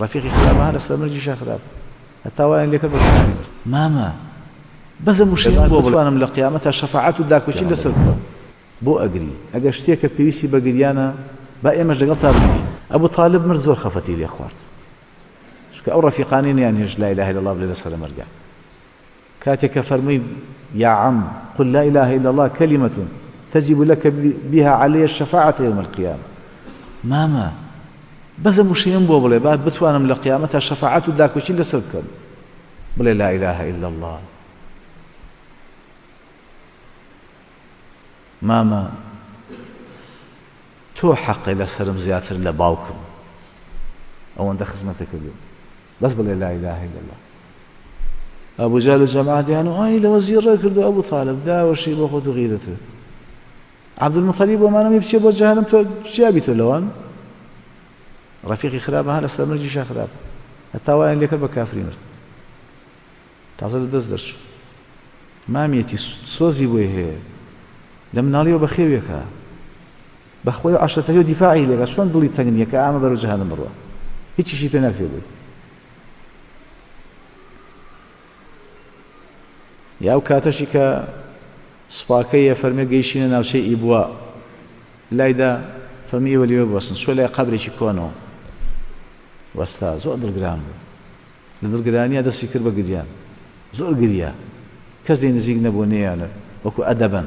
ڕەفیقی خراپە لەسەر مرجیشا خراپە هەتا وایان لێ کرد بە کافری مامە بەزم وشەیان بۆ بتوانم لە قیامەتە شەفاعەت و داکۆچی لەسەر بکەم بۆ ئەگری ئەگەر شتێکە پێویستی بە گریانە با ئێمەش لەگەڵ تا بگرین ئەبوو طالب مرد زۆر خەفەتی لێ خوارد چونکە ئەو ڕەفیقانی نیان هێش لا إله إلا الله بڵێ لەسەر مەرگە كاتك فرمي يا عم قل لا إله إلا الله كلمة تجب لك بها علي الشفاعة يوم القيامة ماما بس مشيين بوبلي بعد بتوانا من القيامة الشفاعة داك وشي لسركم بلا لا إله إلا الله ماما تو حق إلى سرم زياتر لباوكم أو عند خدمتك اليوم بس بلا لا إله إلا الله أبو جهل الجماعة ديانو أي لوزير كردو أبو طالب دا وشي بأخذ غيرته عبد المطلب وما نمي بشي أبو جهل تو جابته لوان رفيقي خرابة هلا سلام رجيشا خرابة التوائن اللي كربا كافرين تعصر الدزدرش ما ميتي صوزي بويه لم ناليو بخيويكا بخوي عشرة يو دفاعي لك شلون ضلي تغنية كعامة برو جهل مروة هيك شي بينك تبوي یا کاتەشی کە سوپاکەیە فەرمێ گەیشتینە ناوچەی ئیبوا لایدا فەرمی ئێوە لێوە بوەستن چووە لای قەبرێکی کۆنەوە وەستا زۆر دڵگران بوو لە دڵگرانیە دەستی کرد بە گریان زۆر گریا کەس لێی نزیک نەبوو نێیانە وەکو ئەدەبەن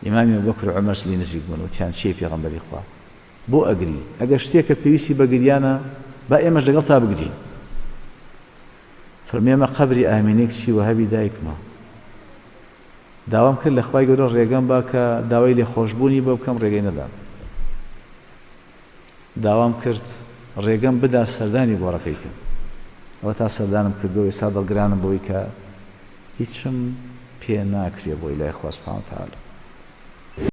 ئیمامی ئەبوبەکر و عومەرش لێی نزیک بوون وتیان چییە پێغەمبەری خوا بۆ ئەگری ئەگەر شتێکە پێویستی بە گریانە با ئێمەش لەگەڵ تا بگرین فەرمی ئەمە قەبری ئامینەیەک چی وەهابی دایکمە داوام کرد لە خوای گەورە ڕێگەم با کە داوای لێخۆشبوونی بۆ بکەم ڕێگەی نەدام داوام کرد ڕێگەم بدا سەردانی گۆڕەکەیکەم ئەوە تا سەردانم کردەوە ئێستا دڵگرانم بۆی کە هیچم پێ ناکرێ بۆی لای خوا سوبحانەهو تەعالا